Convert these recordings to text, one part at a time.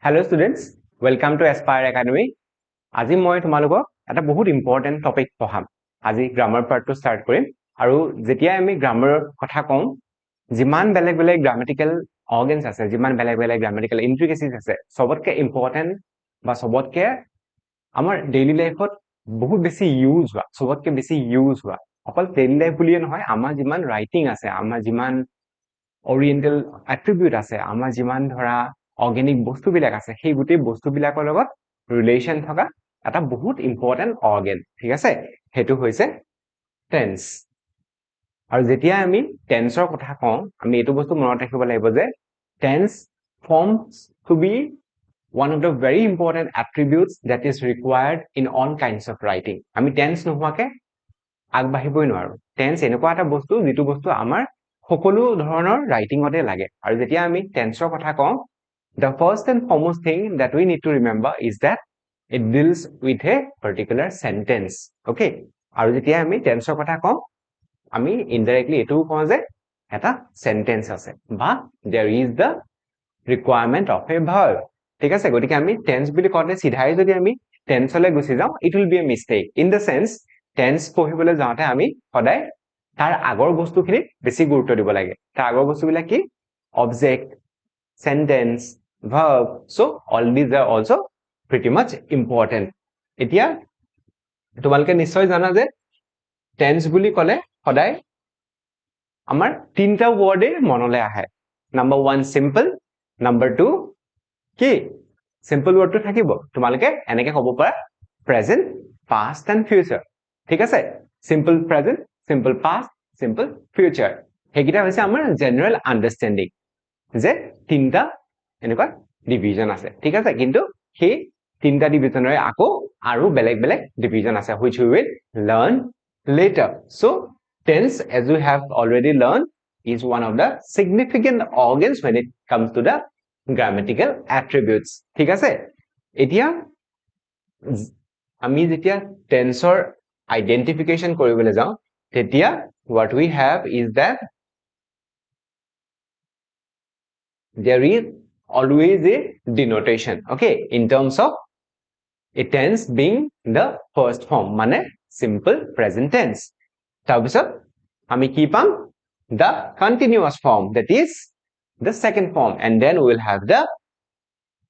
Hello students, welcome to Aspire Academy. আজি মই তোমালোকক এটা বহুত ইম্পৰ্টেন্ট টপিক পঢ়াম। আজি গ্ৰামাৰ পাৰ্টটো ষ্টাৰ্ট কৰিম আৰু যেতিয়া আমি গ্ৰামাৰৰ কথা কম যিমান বেলেগ বেলেগ গ্ৰামেটিক্যাল অৰ্গেনছ আছে যিমান বেলেগ বেলেগ গ্ৰামেটিক্যাল ইন্ট্ৰিকেচিজ আছে সবতকে ইম্পৰ্টেন্ট বা সবতকে আমাৰ ডেইলি লাইফত বহুত বেছি ইউজ হোৱা সবতকে বেছি ইউজ হোৱা অকল ডেইলি লাইফ বুলিয়ে নহয় আমাৰ যিমান ৰাইটিং আছে আমাৰ যিমান অৰিয়েন্টেল এট্ৰিবিউট আছে আমাৰ যিমান ধৰা অৰ্গেনিক বস্তুবিলাক আছে সেই গোটেই বস্তুবিলাকৰ লগত ৰিলেচন থকা এটা বহুত ইম্পৰ্টেন্ট অৰ্গেন ঠিক আছে হেতু হৈছে টেন্স আৰু যেতিয়া আমি টেন্সৰ কথা কওঁ আমি এটো বস্তু মনত ৰাখিব লাগিব যে tense forms to be one of the very important attributes that is required in all kinds of writing আমি টেন্স নোহোৱাকে আগবাঢ়িবই নোৱাৰো টেন্স এনেকুৱা এটা বস্তু যেটো বস্তু আমাৰ সকলো ধৰণৰ ৰাইটিংতে লাগে আৰু যেতিয়া আমি টেন্সৰ কথা কওঁ the first and foremost thing that we need to remember is that it deals with a particular sentence okay আৰু যেতিয়া আমি টেন্সৰ কথা কওঁ আমি indirectly এটো কওঁ যে এটা সেন্টেন্স আছে বা there is the requirement of a verb ঠিক আছে গতিকে আমি টেন্স বুলি কওঁতে সিধাই যদি আমি টেন্সলৈ গুছি যাওঁ it will be a mistake in the sense tense পঢ়িবলৈ যাওঁতে আমি সদায় তাৰ আগৰ বস্তুখিনি বেছি গুৰুত্ব দিব লাগে তাৰ আগৰ বস্তুবিলাক কি object sentence verb so all these are also pretty much important এতিয়া তোমালকে নিশ্চয় জানা যে টেন্স বুলি ক'লে সদায় আমাৰ তিনটা ওয়াৰ্ডে মনলে আহে নাম্বাৰ 1 সিম্পল নাম্বাৰ 2 কি সিম্পল ওয়াৰ্ডটো থাকিব তোমালকে এনেকে ক'ব পাৰা প্ৰেজেন্ট পাষ্ট এন্ড ফিউচাৰ ঠিক আছে simple present simple past simple future হেকিটা হৈছে আমাৰ জেনাৰেল আন্ডাৰষ্টেণ্ডিং যে তিনটা এনেকুৱা ডিভিজন আছে ঠিক আছে কিন্তু সেই তিনটা ডিভিজনৰে আকো আৰু বেলেগ বেলেগ ডিভিজন আছে which we will learn later so tense as we have already learned is one of the significant organs when it comes to the grammatical attributes ঠিক আছে এতিয়া আমি যেতিয়া টেন্সৰ আইডেন্টিফিকেশন কৰিবলৈ যাওঁ তেতিয়া what we have is that there is always a denotation okay in terms of a tense being the first form মানে simple present tense তাৰপিছত আমি কি পাম the continuous form that is the second form and then we will have the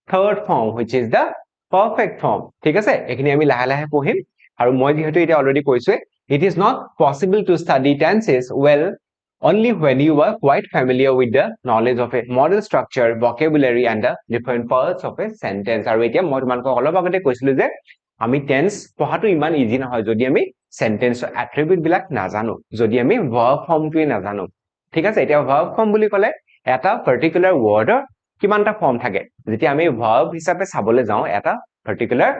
third form which is the perfect form ঠিক আছে এখিনি আমি লাহে লাহে পঢ়িম আৰু মই যেহেতু এটা অলৰেডি কৈছো it is not possible to study tenses well only when you are quite familiar with the knowledge of a model structure vocabulary and the different parts of a sentence আৰু এতিয়া মই তোমালোকক অলপ আগতে কৈছিলো যে আমি টেন্স পঢ়াটো ইমান ইজি নহয় যদি আমি সেন্টেন্সৰ এট্ৰিবিউট বিলাক নাজানো যদি আমি ভাৰ্ব ফৰ্মটোই নাজানো ঠিক আছে এতিয়া ভাৰ্ব ফৰ্ম বুলি ক'লে এটা পাৰ্টিকুলাৰ ওয়াৰ্ডৰ কিমানটা ফৰ্ম থাকে যেতিয়া আমি ভাৰ্ব হিচাপে চাবলৈ যাওঁ এটা পাৰ্টিকুলাৰ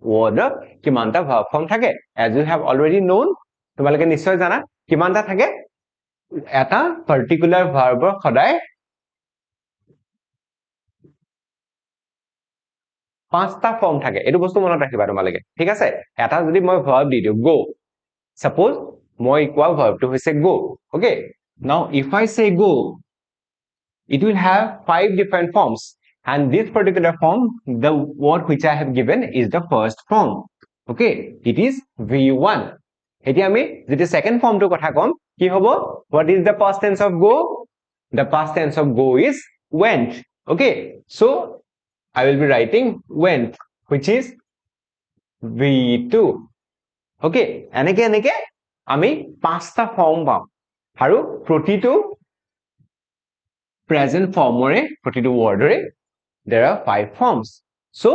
ওয়াৰ্ডৰ কিমানটা ভাৰ্ব ফৰ্ম থাকে as you have already known তোমালোকে নিশ্চয় জানা কিমানটা থাকে এটা পাৰ্টিকুলাৰ ভাৰ্বৰ সদায় পাঁচটা ফৰ্ম থাকে এটো বস্তু মনত ৰাখিবা তোমালোকে ঠিক আছে এটা যদি মই ভাৰ্ব দি দিও go suppose মই কোৱা ভাৰ্বটো হৈছে go okay now if I say go it will have 5 different forms and this particular form the word which I have given is the first form okay it is v1 এতিয়া আমি যেতি second ফর্মটো কথা কম কি হ'ব what is the past tense of go the past tense of go is went okay so I will be writing went which is v2 okay এনেকে আমি পাঁচটা form পাম আৰু প্ৰতিটো present formৰে প্ৰতিটো wordৰে there are 5 forms so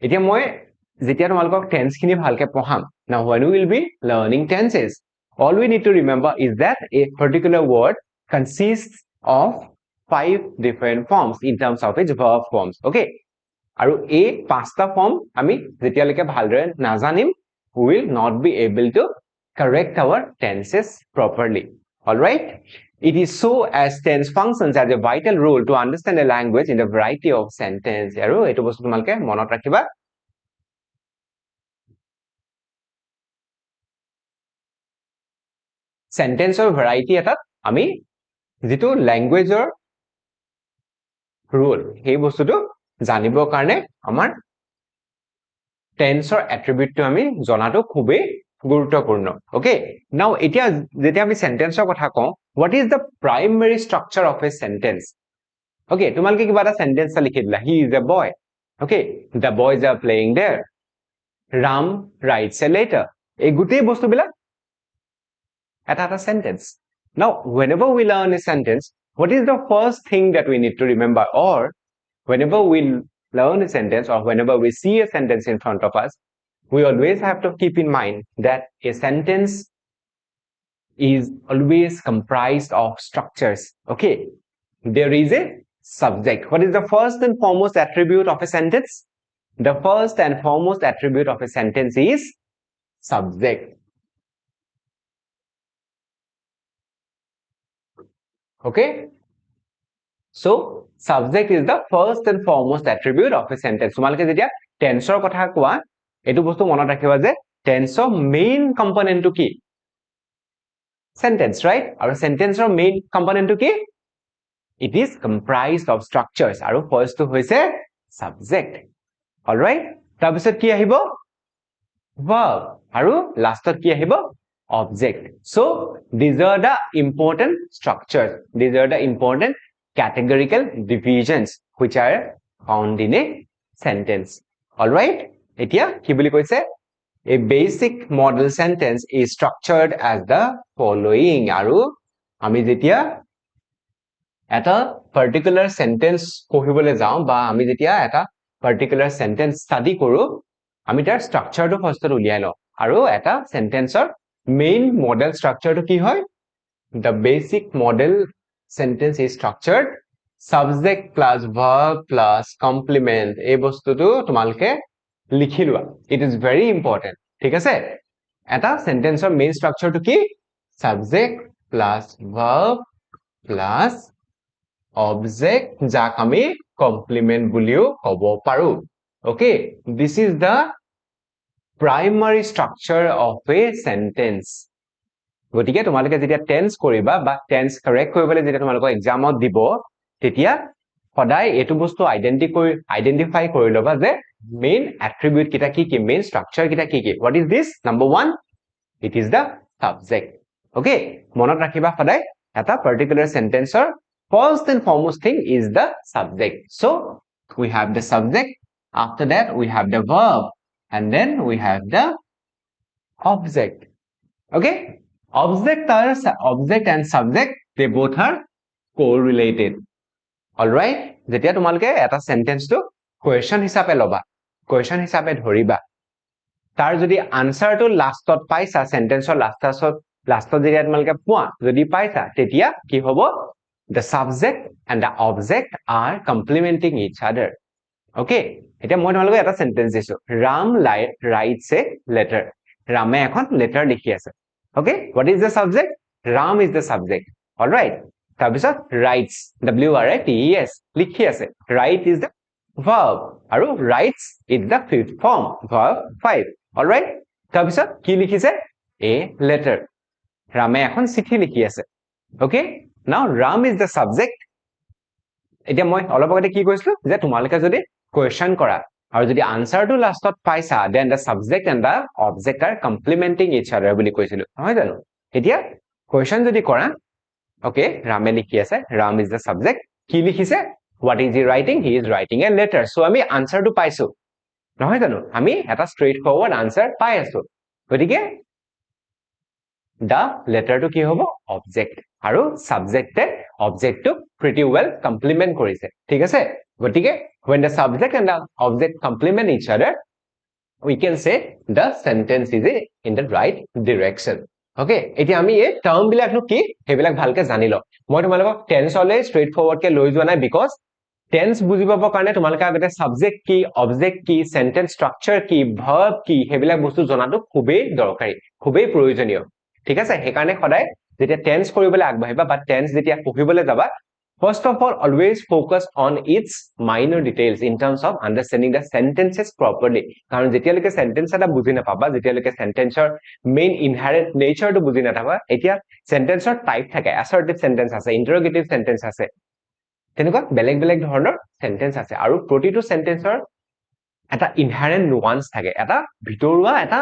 এতিয়া মই যেতিয়া তোমালোকক টেন্স খিনি ভালকে পঢ়াম now when we will be learning tenses all we need to remember is that a particular word consists of 5 different forms in terms of its verb forms okay আৰু এই পাঁচটা ফৰ্ম আমি যেতিয়ালৈকে ভালদৰে নাজানিম we will not be able to correct our tenses properly all right it is so as tense functions as a vital role to understand a language in a variety of sentence আৰু এটো বস্তু তোমালকে মনত ৰাখিবা সেন্টেন্সৰ ভ্যাৰাইটি এটাত আমি যেটো ল্যাঙ্গুৱেজৰ roll সেই বস্তুটো জানিবৰ কাৰণে আমাৰ টেন্সৰ এট্ৰিবিউটটো আমি জনাটো খুবেই গুৰুত্বপূৰ্ণ ওকে নাও এতিয়া যেতিয়া আমি সেন্টেন্সৰ কথা কওঁ what is the primary structure of a sentence okay তোমালোকে কিবা এটা সেন্টেন্স লিখি দিলা he is a boy okay the boys are playing there ram writes a letter এই গোটেই বস্তুবিলাক এটা sentence now whenever we learn a sentence what is the first thing that we need to remember or whenever we learn a sentence or whenever we see a sentence in front of us we always have to keep in mind that a sentence is always comprised of structures okay there is a subject what is the first and foremost attribute of a sentence the first and foremost attribute of a sentence is subject okay so subject is the first and foremost attribute of a sentence তোমালোকে যেতিয়া টেন্সৰ কথা কোৱা এটো বস্তু মনত ৰাখিবা যে টেন্সৰ main কম্পোনেন্টটো কি sentence right আৰু sentenceৰ মেইন কম্পোনেন্টটো কি it is comprised of structures আৰু first টো হৈছে subject all right তাৰ পিছত কি আহিব verb আৰু লাষ্টত কি আহিব object so these are the important structures these are the important categorical divisions which are found in a sentence all right এতিয়া কি বুলি কৈছে a basic model sentence is structured as the following aru ami jetia eta particular sentence kohibole jao ba ami jetia eta particular sentence study koru ami tar structure to first uliyai lo aru eta sentence or main model structure to ki hoy the basic model sentence is structured subject plus verb plus complement ei bostu tu tumalke লিখিলুৱা it is very important ঠিক আছে এটা সেন্টেন্সৰ main স্ট্ৰাকচাৰটো কি subject plus verb plus object যাক আমি complement বুলিও ক'ব পাৰো okay this is the primary structure of a sentence গতিকে তোমালোকে যেতিয়া টেন্স কৰিবা বা টেন্স কাৰেক্ট কৰিবলৈ যেতিয়া তোমালোকৰ এক্সামত দিব তেতিয়া সদায় এটো বস্তু আইডেন্টিফাই কৰি লবা যে main attribute kita ki main structure kita ki what is this number 1 it is the subject okay monot rakhiba khodai eta particular sentence or first and foremost thing is the subject so we have the subject after that we have the verb and then we have the object okay object and subject they both are correlated all right jetia tumalke eta sentence to question hisabe loba question hisabe dhoriba tar jodi answer to lastot paisa sentence or lastot jetia tumalke pua jodi paisa tetia ki hobo the subject and the object are complementing each other okay eta moi tumalke eta sentence disu ram writes a letter rame ekhon letter likhi ase okay what is the subject ram is the subject all right tabisot writes w r i t e s likhi ase write is the verb aru writes is the fifth form verb 5 all right tabisot ki likhise a letter rame ekhon chithi likhi ase okay now ram is the subject etia moi olopagate ki koislu je tumalike jodi question kora aru jodi answer to lastot paisa then the subject and the object are complementing each other boli koisilu hoy jano etia question jodi kora okay rame likhi ase ram is the subject ki likhise what is he writing he is writing a letter so ami answer to paisu nohoy jano ami eta straight forward answer pai asu gotike the letter to ki hobo object aru subject te object to pretty well complement korise thik ase gotike when the subject and the object complement each other we can say the sentence is in the right direction okay eti ami ei term bilak nu ki hebilak bhalke janilo moi tumalok tense ole straight forward ke loi jona because tense বুজি পাব কাৰণে তোমালোকে আগতে subject কি object কি sentence structure কি verb কি হেবিলাক বস্তু জনাটো খুবেই দৰকাৰী খুবেই প্ৰয়োজনীয় ঠিক আছে হে কাৰণে সদায় যেতিয়া টেন্স কৰিবলৈ আগবাঢ়িবা বা টেন্স যেতিয়া পঢ়িবলৈ যাবা first of all always focus on its minor details in terms of understanding the sentences properly কাৰণ যেতিয়ালৈকে সেন্টেন্স এটা বুজি নাপাবা যেতিয়ালৈকে সেন্টেন্সৰ মেইন ইনহেৰেন্ট নেচাৰটো বুজি নাপাবা এতিয়া সেন্টেন্সৰ টাইপ থাকে assertive sentence আছে interrogative sentence আছে তেনেকুৱা বেলেগ বেলেগ ধৰণৰ সেন্টেন্স আছে আৰু প্ৰতিটো সেন্টেন্সৰ এটা ইনহেৰেন্ট নুৱান্স থাকে এটা ভিতৰুৱা এটা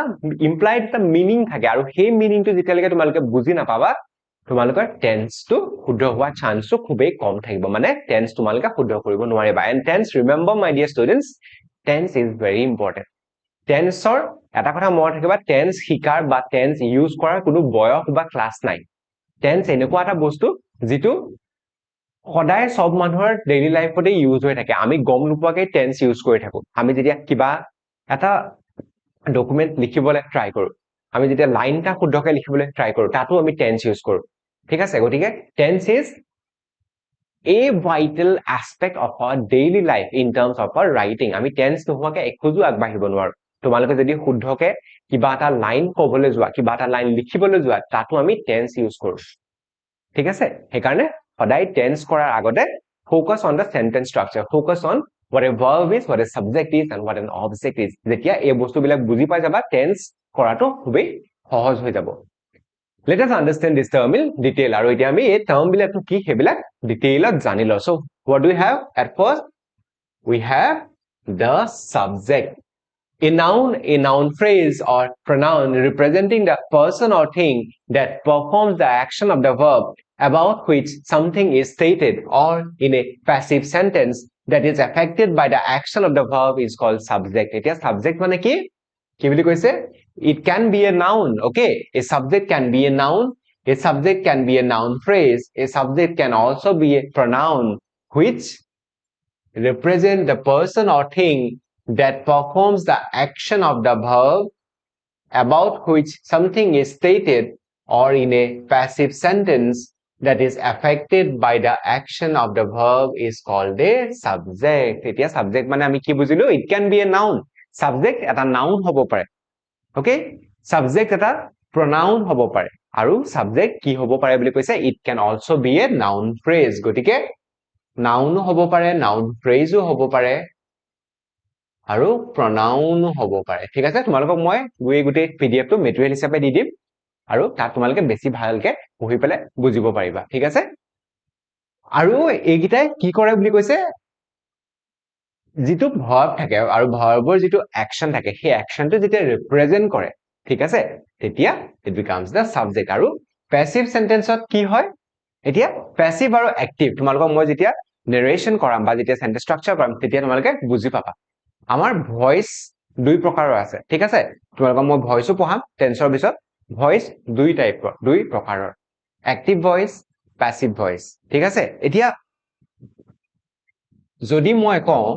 ইমপ্লাইড এটা মিনিং থাকে আৰু সেই মিনিংটো যেতিয়ালৈকে তোমালোকে বুজি নাপাবা তোমালোকৰ টেন্সটো শুদ্ধ হোৱা চান্সটো খুবেই কম থাকিব মানে টেন্স তোমালোকে শুদ্ধ কৰিব নোৱাৰিবা and tense remember my dear students tense is very important টেন্সৰ এটা কথা মনত ৰাখিবা টেন্স শিকাৰ বা টেন্স ইউজ কৰাৰ কোনো বয়স বা ক্লাছ নাই টেন্স এনেকুৱা এটা বস্তু যিটো সদায় সব মানুহৰ ডেইলি লাইফতে ইউজ হৈ থাকে আমি গম নোপোৱাকে টেন্স ইউজ কৰি থাকো আমি যেতিয়া কিবা এটা ডকুমেন্ট লিখিবলৈ ট্ৰাই কৰো আমি যেতিয়া লাইনটা শুদ্ধকৈ লিখিবলৈ ট্ৰাই কৰো তাতো আমি টেন্স ইউজ কৰো ঠিক আছে গতিকে tense is a vital aspect of our daily life in terms of our writing আমি টেন্স নোহোৱাকে একোজো আগবাঢ়িব নোৱাৰো তোমালোকে যদি শুদ্ধকে কিবা এটা লাইন ক'বলৈ যোৱা কিবা এটা লাইন লিখিবলৈ যোৱা তাতো আমি টেন্স ইউজ কৰো ঠিক আছে সেইকাৰণে সদায় টেন্স কৰাৰ আগতে focus on the sentence structure focus on what a verb is what a subject is and what an object is যেতিয়া এই বস্তুবিলাক বুজি পাই যাবা টেন্স কৰাটো খুবেই সহজ হৈ যাব let us understand this term in detail আৰু এতিয়া আমি এই term বিলাকটো কি হেবিলাক ডিটেইলত জানি লও so what do we have at first we have the subject a noun phrase or pronoun representing the person or thing that performs the action of the verb about which something is stated or in a passive sentence that is affected by the action of the verb is called subject এতিয়া subject মানে কি বুলি কৈছে it can be a noun okay a subject can be a noun a subject can be a noun phrase a subject can also be a pronoun which represent the person or thing that performs the action of the verb about which something is stated or in a passive sentence that is affected by the action of the verb is called a subject এতিয়া subject মানে আমি কি বুজিলো it can be a noun subject এটা noun হ'ব পাৰে okay subject এটা pronoun হ'ব পাৰে আৰু subject কি হ'ব পাৰে বুলি কৈছে it can also be a noun phrase গতিকে noun হ'ব পাৰে noun phrase হ'ব পাৰে আৰু pronoun হ'ব পাৰে ঠিক আছে তোমালোকক মই গোটেই pdf টো মেটেৰিয়েল হিচাপে দি দিম আৰু তাত তোমালোকে বেছি ভালকে পঢ়ি পেলে বুজিব পাৰিবা ঠিক আছে আৰু এইগিটাই কি কৰে বুলি কৈছে যিটো verb থাকে আৰু verbৰ যিটো action থাকে সেই actionটো যেতিয়া represent কৰে ঠিক আছে তেতিয়া it becomes the subject আৰু passive sentenceত কি হয় এতিয়া passive আৰু active তোমালোকক মই যেতিয়া narration কৰাম বা যেতিয়া sentence structure কৰাম তেতিয়া তোমালোকে বুজি পাবা আমাৰ voice দুই প্ৰকাৰৰ আছে ঠিক আছে তোমালোকক মই voiceও পঢ়াম টেন্সৰ পিছত voice দুই প্ৰকাৰৰ active voice passive voice ঠিক আছে এতিয়া যদি মই কওঁ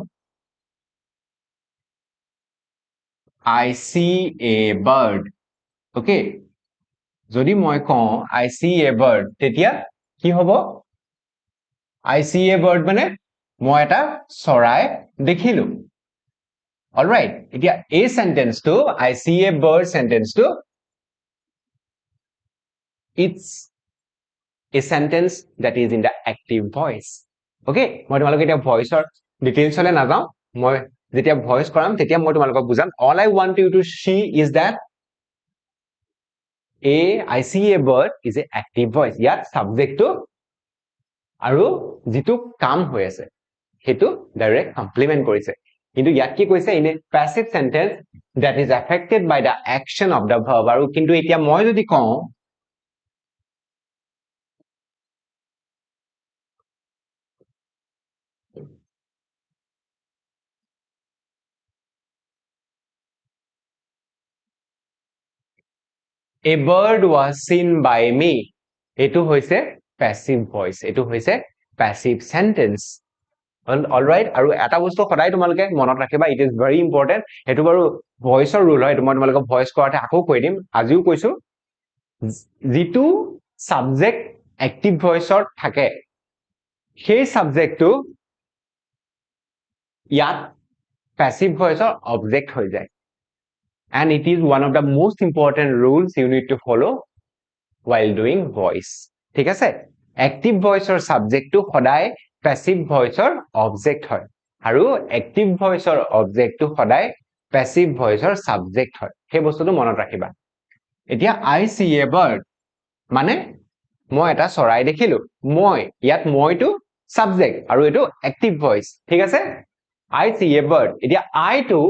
I see a bird okay যদি মই কওঁ I see a bird তেতিয়া কি হ'ব I see a bird মানে মই এটা চৰাই দেখিলো all right এতিয়া এই sentence to I see a bird sentence to it's a sentence that is in the active voice okay মই তোমালোকক এতিয়া ভয়েসৰ ডিটেইলছলে নাযাওঁ মই যেতিয়া ভয়েস কৰাম তেতিয়া মই তোমালোকক বুজাম all I want you to see is that I see a bird is a active voice ইয়াত subject to আৰু যিটো কাম হৈ আছে হেতু ডাইৰেক্ট কমপ্লিমেন্ট কৰিছে কিন্তু ইয়াত কি কৈছে in a passive sentence that is affected by the action of the verb আৰু কিন্তু এতিয়া মই যদি কওঁ A bird was seen by me এটো হৈছে passive voice এটো হৈছে passive sentence all right আৰু এটা বস্তু সদায় তোমালোকে মনত ৰাখিবা it is very important এটো বাৰু ভয়েসৰ ৰুল হয় মই তোমালোকক ভয়েস কৰাতে আকৌ কৈ দিম আজিও কৈছো যিটো সাবজেক্ট active voiceৰ থাকে সেই সাবজেক্টটো ইয়াত passive voiceৰ object হৈ যায় and it is one of the most important rules you need to follow while doing voice ঠিক আছে active voiceৰ subjectটো সদায় passive voiceৰ object হয় আৰু active voiceৰ objectটো সদায় passive voiceৰ subject হয় সেই বস্তুটো মনত ৰাখিবা এতিয়া I see a bird মানে মই এটা চৰাই দেখিলো মই ইয়াত মইটো subject আৰু এটো active voice ঠিক আছে I see a bird এতিয়া I টো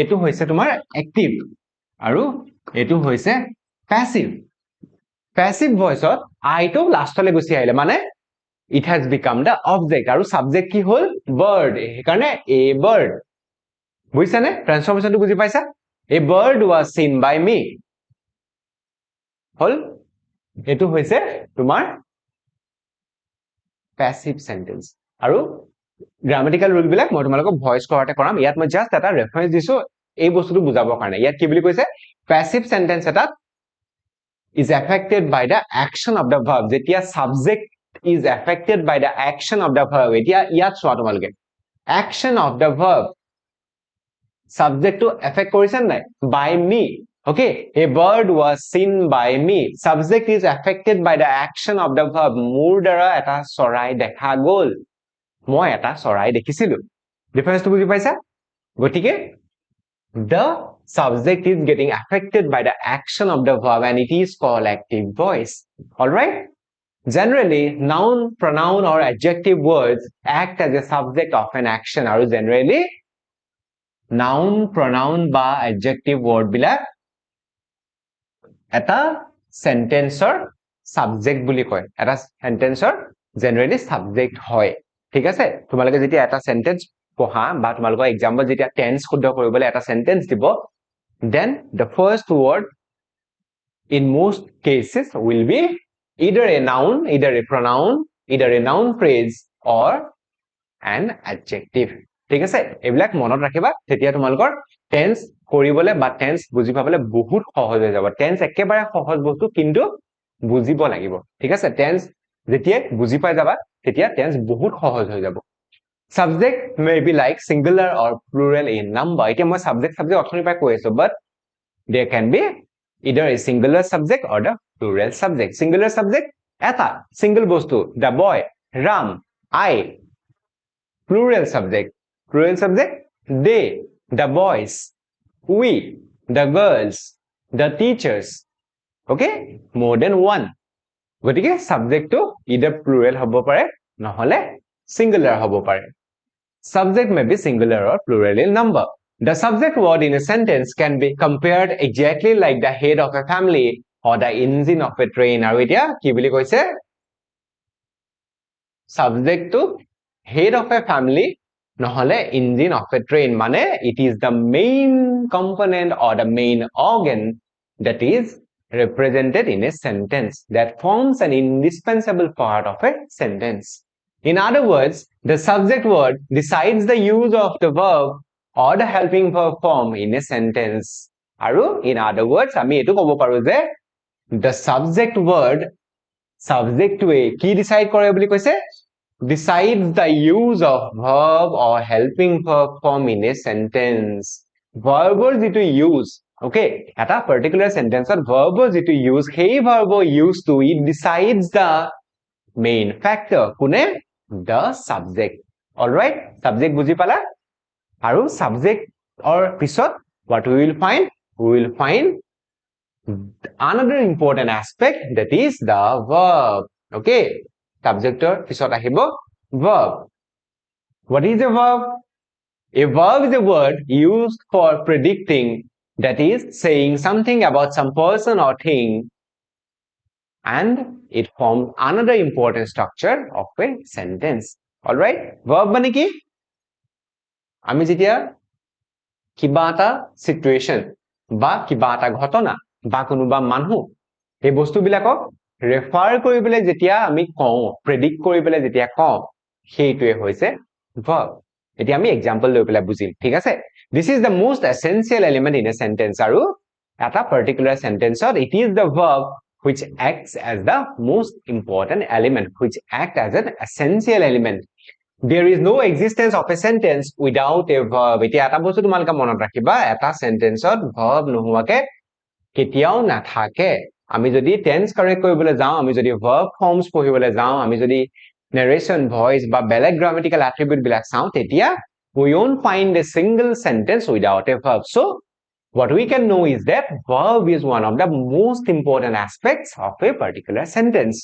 এটো হৈছে তোমাৰ active আৰু এটো হৈছে passive voice ত I টো লাষ্টলে গুছি আহিলে মানে it has become the object আৰু subject কি হল bird সেইকাৰণে a bird বুজিছানে ট্ৰান্সফৰমেশনটো বুজি পাইছা a bird was seen by me হল এটো হৈছে তোমাৰ passive sentence আৰু grammatical rule বিলাক মই তোমালোকক ভয়েস কৰাতে কৰাম ইয়াত মই জাস্ট এটা ৰেফাৰেন্স দিছো এই বস্তুটো বুজাবৰ কাৰণে ইয়াত কি বুলি কৈছে passive sentence এটা is affected by the action of the verb যেতিয়া subject is affected by the action of the verb এতিয়া ইয়াত চোৱা তোমালোকে action of the verb subject to affect কৰিছে নাই by me okay a bird was seen by me subject is affected by the action of the verb মোৰ দ্বাৰা এটা চৰাই দেখা গল মই এটা চৰাই দেখিছিলো ডিফাৰেন্সটো বুজি পাইছা গতিকে the subject is getting affected by the action of the verb and it is called active voice all right generally noun pronoun or adjective words act as a subject of an action আৰু generally noun pronoun বা adjective word বিলাক এটা sentenceৰ subject বুলি কয় এটা sentenceৰ generally subject হয় ঠিক আছে তোমালোকে যেতিয়া এটা sentence পঢ়া বা তোমালোকৰ example যেতিয়া tense শুদ্ধ কৰিবলৈ এটা sentence দিব then the first word in most cases will be either a noun either a pronoun either a noun phrase or an adjective ঠিক আছে এইবিলাক মনত ৰাখিবা তেতিয়া তোমালোকৰ tense কৰিবলে বা tense বুজি পাবলে বহুত সহজ হৈ যাব tense একেবাৰে সহজ বস্তু কিন্তু বুজিব লাগিব ঠিক আছে tense যেতিয়া বুজি পাই যাবা তেতিয়া tense বহুত সহজ হৈ যাব subject may be like singular or plural in number এতিয়া মই subject অথনি পাই কৈ আছো but there can be either a singular subject or the plural subject singular subject এটা single বস্তু the boy ram I plural subject they the boys we the girls the teachers okay more than one গতিকে subject to either plural হ'ব পাৰে নহলে singular হ'ব পাৰে subject may be singular or plural in number the subject word in a sentence can be compared exactly like the head of a family or the engine of a train আৰু এতিয়া কি বুলি কৈছে subject to head of a family নহলে engine of a train মানে it is the main component or the main organ that is represented in a sentence that forms an indispensable part of a sentence in other words the subject word decides the use of the verb or the helping verb form in a sentence আৰু in other words আমি এটো ক'ব পাৰো যে the subject word subject to কি decide কৰে বুলি কৈছে decides the use of verb or helping verb form in a sentence verbৰ যেটো use okay এটা particular sentence ত verbৰ যেটো use সেই verbৰ use to it decides the main factor কোনে the subject all right subject বুজি পালা আৰু subject or পিছত what we will find another important aspect that is the verb okay subjector পিছত আহিব verb what is a verb is a word used for predicting that is saying something about some person or thing and it forms another important structure of a sentence all right verb মানে কি আমি যেতিয়া কিবা এটা situation বা কিবা এটা ঘটনা বা কোনোবা মানুহ এই বস্তুবিলাকক ৰেফাৰ কৰিবলৈ যেতিয়া আমি কওঁ প্ৰেডিক্ট কৰিবলৈ যেতিয়া কওঁ সেইটোৱে হৈছে verb এতিয়া আমি এক্সাম্পল লৈ পেলাই বুজিম ঠিক আছে this is the most essential element in a sentence আৰু এটা particular sentence it is the verb which acts as the most important element which act as an essential element there is no existence of a sentence without a verb এতিয়া এটা বস্তু তোমালোকে মনত ৰাখিবা এটা সেন্টেন্সত verb নোহোৱাকে কেতিয়াও নাথাকে আমি যদি টেন্স কাৰেক্ট কৰিবলৈ যাওঁ আমি যদি verb forms পঢ়িবলৈ যাওঁ আমি যদি narration voice বা বেলেগ grammatical attribute বিলাক চাওঁ তেতিয়া we won't find a single sentence without a verb so what we can know is that verb is one of the most important aspects of a particular sentence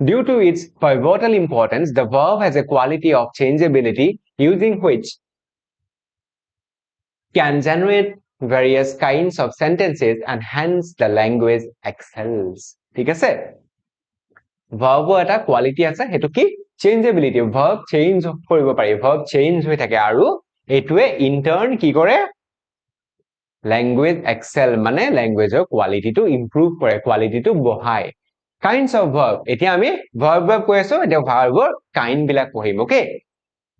Due to its pivotal importance, the verb has a quality of changeability using which can generate various kinds of sentences and hence the language excels. ঠিক আছে? verb এটা quality আছে হেতু কি changeability verb change কৰিব পাৰি verb change হৈ থাকে আৰু এটোৱে in turn কি কৰে language excel মানে language ৰ quality টো improve কৰে quality টো বঢ়ায় kinds of verb এতিয়া আমি verb কৈ আছো এতিয়া verb ৰ kind বিলাক পঢ়িম okay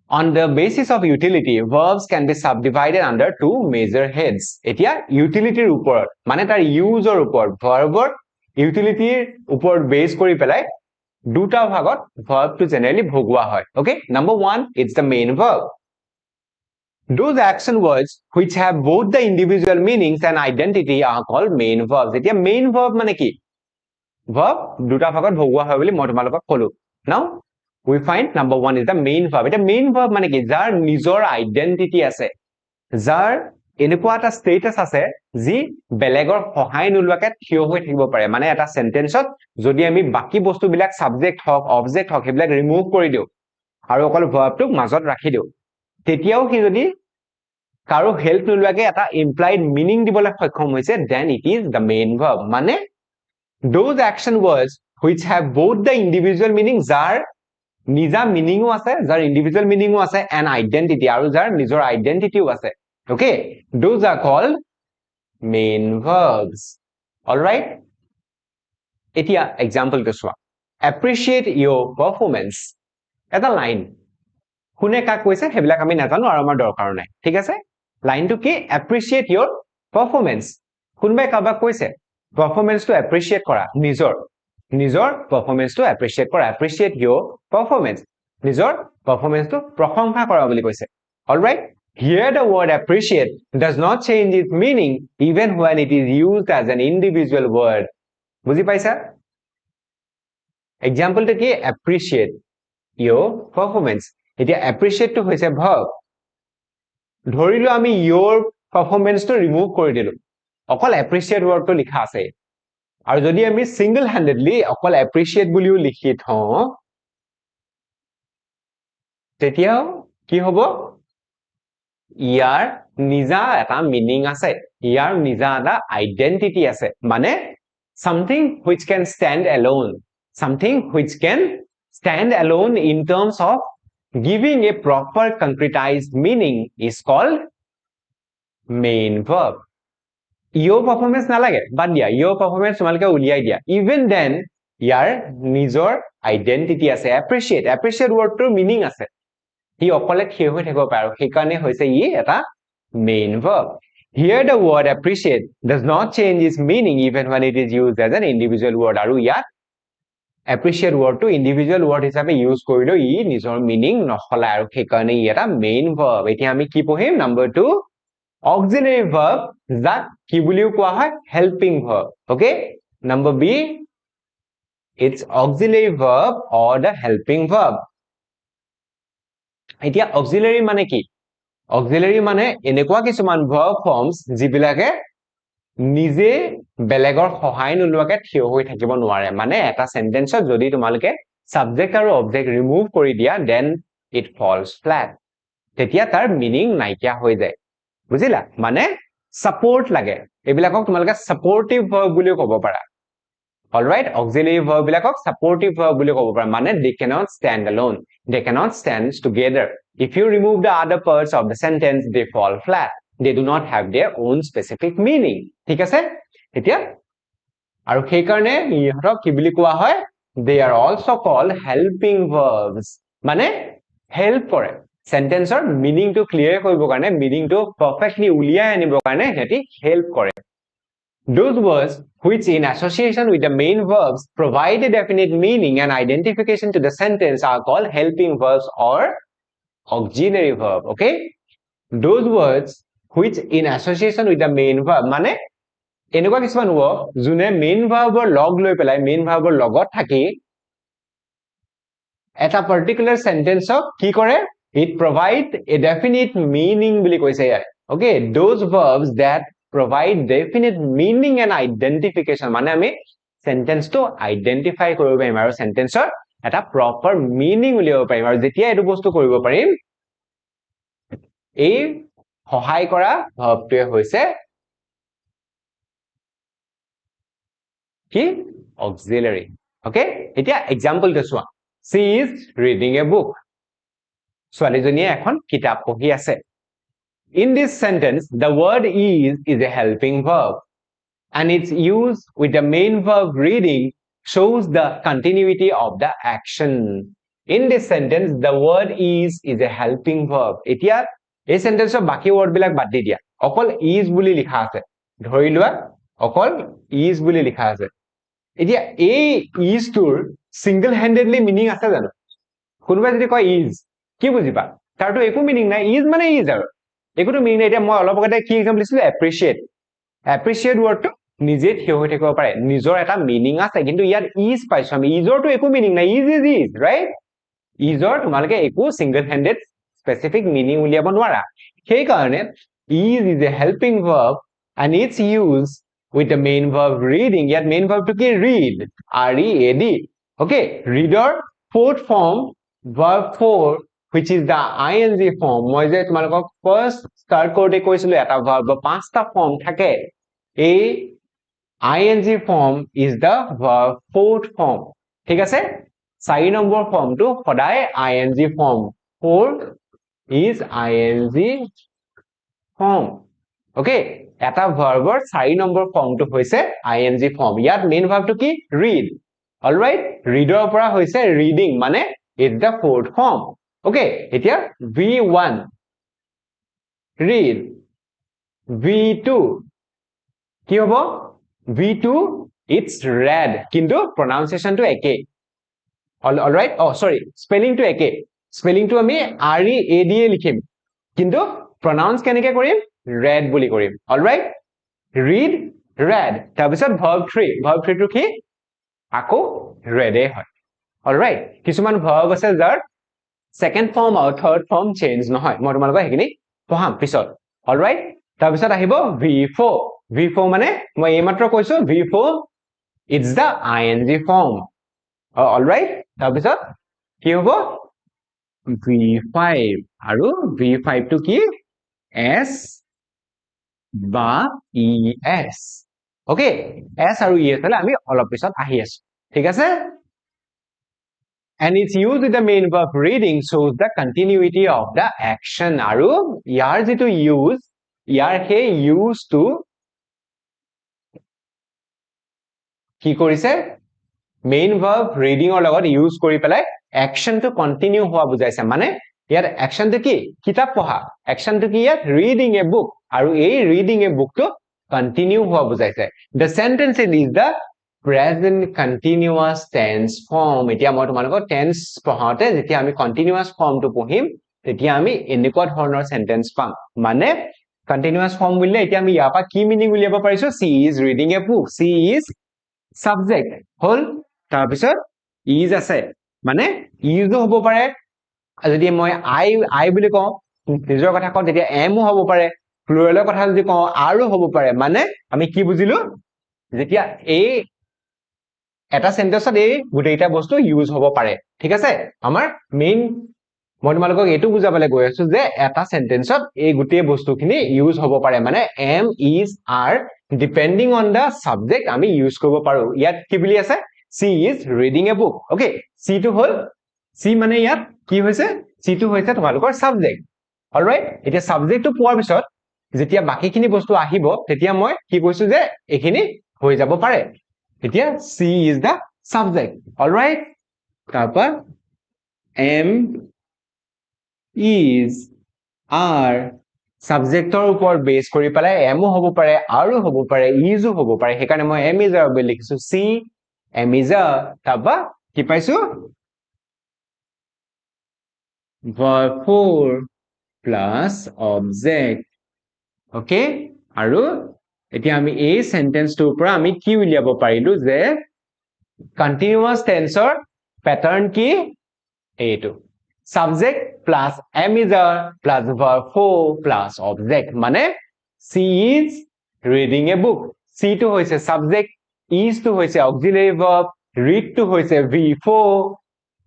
on the basis of utility verbs can be subdivided under two major heads এতিয়া utility ৰ ওপৰত মানে তাৰ use ৰ ওপৰত verb ৰ utility ৰ ওপৰত base কৰি পেলাই দুটা ভাগত verb টো generally ভগোৱা হয় okay number 1 it's the main verb those action words which have both the individual meanings and identity are called main verbs এতিয়া main verb মানে কি verb দুটা ভাগত ভগোৱা হয় বুলি মই তোমালোকক কলো now we find number 1 is the main verb এটা main verb মানে কি যাৰ নিজৰ identity আছে যাৰ এনেকুৱা এটা status আছে যি বেলেগৰ সহায় নোলোৱাকে থিয় হৈ থাকিব পাৰে মানে এটা সেন্টেন্সত যদি আমি বাকি বস্তুবিলাক সাবজেক্ট হক অবজেক্ট হক হেবিলাক ৰিমুভ কৰি দিও আৰু অকল ভাৰ্বটো মাজত ৰাখি দিও তেতিয়াও কি যদি কাৰো হেল্প নোলোৱাকে এটা implied meaning দিবলৈ সক্ষম হৈছে then it is the main verb মানে those action words which have both the individual meaning যাৰ নিজা মিনিংও আছে যাৰ ইন্ডিভিজুৱেল মিনিংও আছে and identity আৰু যাৰ নিজৰ আইডেন্টিটিও আছে okay those are called main verbs all right এতিয়া example টো চোৱা appreciate your performance এটা লাইন কোনে কাক কৈছে হেবিলাক আমি নাজানো আৰু আমাৰ দৰকাৰ নাই ঠিক আছে লাইনটো কি appreciate your performance কোনবাই কাবাক কৈছে performance টো appreciate কৰা নিজৰ performance টো appreciate কৰা appreciate your performance নিজৰ performance টো প্ৰশংসা কৰা বুলি কৈছে all right here the word appreciate does not change its meaning even when it is used as an individual word বুজি পাইছা example টো কি appreciate your performance এতিয়া appreciate টো হৈছে verb ধৰিলো আমি your performance টো ৰিমুভ কৰি দিলো অকল appreciate word টো লিখা আছে আৰু যদি আমি single handedly অকল appreciate বুলিও লিখি থওঁ তেতিয়াও কি হ'ব ইয়াৰ নিজা এটা মিনিং আছে ইয়াৰ নিজা এটা আইডেন্টিটি আছে মানে something which can stand alone in terms of giving a proper concretized meaning is called main verb your performance নালাগে বাদ দিয়া your performance তোমালকে উলিয়াই দিয়া even then ইয়াৰ নিজৰ আইডেন্টিটি আছে appreciate word টোৰ মিনিং আছে হি অকলে থিয় হৈ থাকিব পাৰে সেই কাৰণে হৈছে ই এটা main verb here the word appreciate does not change its meaning even when it is used as an individual word আৰু ইয়াত appreciate word টো individual word হিচাপে ইউজ কৰিলে ই নিজৰ মিনিং নখলায় আৰু সেই কাৰণে ই এটা main verb এতিয়া আমি কি পঢ়িম number 2 auxiliary verb যাক কি বুলিও কোৱা হয় helping verb okay number B it's auxiliary verb or the helping verb এতিয়া auxiliary মানে কি auxiliary মানে এনেকুৱা কিছুমান verb forms যিবিলাকে নিজে বেলেগৰ সহায় নোলোৱাকে থিয় হৈ থাকিব নোৱাৰে মানে এটা সেন্টেন্সত যদি তোমালকে সাবজেক্ট আৰু অবজেক্ট ৰিমুভ কৰি দিয়া then it falls flat তেতিয়া তাৰ মিনিং নাইকিয়া হৈ যায় বুজিলা মানে সাপোৰ্ট লাগে এবিলাকক তোমালকে সাপোৰ্টিভ ভাৰ্ব বুলিও ক'ব পাৰা all right auxiliary verb বিলাকক supportive verb বুলি ক'ব পাৰা মানে they cannot stand alone they cannot stand together if you remove the other parts of the sentence they fall flat they do not have their own specific meaning ঠিক আছে এতিয়া আৰু সেই কাৰণে ইহঁতক কি বুলি কোৱা হয় they are also called helping verbs মানে help কৰে সেন্টেন্সৰ মিনিং টো ক্লিয়াৰ কৰিবৰ কাৰণে মিনিং টো পাৰফেক্টলি উলিয়াই আনিবৰ কাৰণে হেতি হেল্প কৰে those words which in association with the main verbs provide a definite meaning and identification to the sentence are called helping verbs or auxiliary verb okay those words which in association with the main verb মানে এনেকুৱা কিছুমান verb যোনে main verb ৰ লগ লৈ পেলাই main verb ৰ লগত থাকি এটা particular sentence কি কৰে it provide a definite meaning বুলি কৈছে ইয়াত okay those verbs that provide definite meaning and identification মানে আমি সেন্টেন্সটো আইডেন্টিফাই কৰিব পাৰিম আৰু সেন্টেন্সৰ এটা প্ৰপাৰ মিনিং উলিয়াব পাৰিম আৰু যেতিয়া এটো বস্তু কৰিব পাৰিম এই সহায় কৰা ভাৱটোৱে হৈছে কি auxiliary okay এতিয়া এক্সাম্পল দেখুৱা she is reading a book ছোৱালীজনীয়ে এখন কিতাপ পঢ়ি আছে in this sentence the word is a helping verb and its use with the main verb reading shows the continuity of the action in this sentence the word is a helping verb এতিয়া এই সেন্টেন্সৰ বাকি word বিলাক বাদ দি দিয়া অকল is বুলি লিখা আছে ধৰি লোৱা অকল is বুলি লিখা আছে এতিয়া এই is তোৰ single handedly meaning আছে জানো কোনোবাই যদি কয় is কি বুজিবা তাৰটো একো মিনিং নাই is মানে is আৰু একোটো মিনিং নাই এতিয়া মই অলপ আগতে কি এক্সাম্পল দিছিলো appreciate ওয়ার্ডটো নিজে থিয় হৈ থাকিব পাৰে নিজৰ এটা মিনিং আছে কিন্তু ইয়াত is পাইছো আমি isৰটো একো মিনিং নাই is right isৰ তোমালকে একো single handed specific meaning উলিয়াব নোৱাৰা সেই কাৰণে is a helping verb and its use with the main verb reading yet main verb to ki read read okay reader fourth form verb 4 which is the ing form মই যে তোমালোকক first start কৰোতে কৈছিলো এটা verb পাঁচটা form থাকে এই ing form is the verb fourth form ঠিক আছে 4 নম্বৰ ফৰ্মটো সদায় ing form 4 is ing form okay এটা ভাৰ্বৰ 4 নম্বৰ ফৰ্মটো হৈছে ing ফৰ্ম ইয়াত মেইন ভাৰ্বটো কি read all right reader পৰা হৈছে reading মানে it's the fourth form okay এতিয়া v1 read v2 কি হ'ব v2 it's read কিন্তু pronunciation টো একে all right oh sorry spelling টো একে spelling টো আমি read লিখিম কিন্তু pronounce কেনেকৈ কৰিম read বুলি কৰিম all right read read তাৰপিছত verb 3 টো কি আকৌ read হয় all right কিছুমান verb আছে যাৰ second form আৰু third form change নহয় মই তোমালোকক হেখিনি পঢ়াম পিছত all right তাৰপিছত আহিব v4 মানে মই এইমাত্ৰ কৈছো v4 it's the ing form all right তাৰপিছত কি হ'ব v5 আৰু v5 টো কি s বা es okay s আৰু es হলে আমি অলপ পিছত আহি আছো ঠিক আছে and its use with the main verb reading shows the continuity of the action আৰু ইয়াৰ যেটো use ইয়াৰ হে use to কি কৰিছে main verb reading or লগত use কৰি পেলাই action to continue হোৱা বুজাইছে মানে ইয়াৰ action to কি কিতাপ পঢ়া action to কি ইয়াত reading a book আৰু এই reading a book to continue হোৱা বুজাইছে the sentence is the present continuous tense form এতিয়া মই তোমালোকক tense পঢ়াওতে যেতিয়া আমি continuous form to পঢ়িম তেতিয়া আমি এনেকুৱা ধৰণৰ sentence পাম মানে continuous form বুলিলে এতিয়া আমি ইয়াৰ পৰা কি মিনিং উলিয়াব পাৰিছো she is reading a book she is subject হল তাৰপিছত is আছে মানে is হ'ব পাৰে যদি মই I বুলি কওঁ নিজৰ কথা কওঁ তেতিয়া am হ'ব পাৰে প্লুৰালৰ কথা যদি কওঁ আৰু হ'ব পাৰে মানে আমি কি বুজিলো যেতিয়া এই এটা সেন্টেন্সত এই গোটেইটা বস্তু ইউজ হ'ব পাৰে ঠিক আছে আমাৰ মেইন মই তোমালোকক এটো বুজাবলৈ গৈ আছো যে এটা সেন্টেন্সত এই গোটেই বস্তুখিনি ইউজ হ'ব পাৰে মানে am is are depending on the subject আমি ইউজ কৰিব পাৰো ইয়াত কি বুলি আছে she is reading a book okay she টো হল she মানে ইয়াত কি হৈছে she টো হৈছে তোমালোকৰ subject all right এতিয়া subject টো পোৱাৰ পিছত যেতিয়া বাকিখিনি বস্তু আহিব তেতিয়া মই কি কৈছো যে এখিনি হৈ যাব পাৰে এতিয়া she is the subject all right তাৰপা am is are subjectৰ ওপৰত বেস কৰি পেলাই am হ'ব পাৰে আৰু হ'ব পাৰে is হ'ব পাৰে হেকাৰণে মই am is are বুলি লিখিছো she am is are তাৰপা কি পাইছো verb 4 plus object okay আৰু এতিয়া আমি এই সেন্টেন্সটোৰ পৰা আমি কি উলিয়াব পাৰিলো যে continuous tenseৰ pattern কি এইটো subject plus am is are plus verb 4 plus object মানে she is reading a book she টো হৈছে subject is to hoise auxiliary verb, read to hoise V4,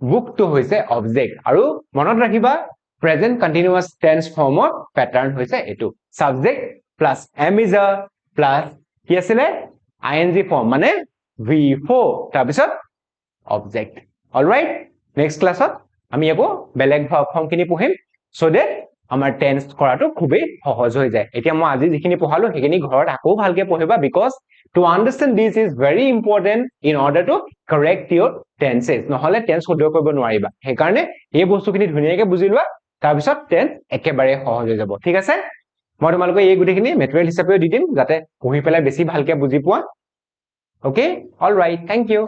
book to hoise object. Aru monot rakhiba present continuous tense form of pattern hoise etu. Subject plus am is a plus ki asile ing form mane V4 tabisot object. All right, next class আমি আকৌ বেলেগ verb form খিনি পঢ়িম so that আমাৰ tense কৰাটো খুবেই সহজ হৈ যায় এতিয়া মই আজি যিখিনি পঢ়ালো সেইখিনি ঘৰত আকৌ ভালকে পঢ়িবা because to understand this is very important in order to correct your tenses নহলে tense শুদ্ধ কৰিব নোৱাৰিবা সেইকাৰণে এই বস্তুখিনি ধুনীয়াকৈ বুজি লোৱা তাৰ পিছত tense একেবাৰে সহজ হৈ যাব ঠিক আছে মই তোমালোকক এই গুটিখিনি মেটেৰিয়েল হিচাপেও দি দিম যাতে পঢ়ি পেলাই বেছি ভালকে বুজি পোৱা okay all right thank you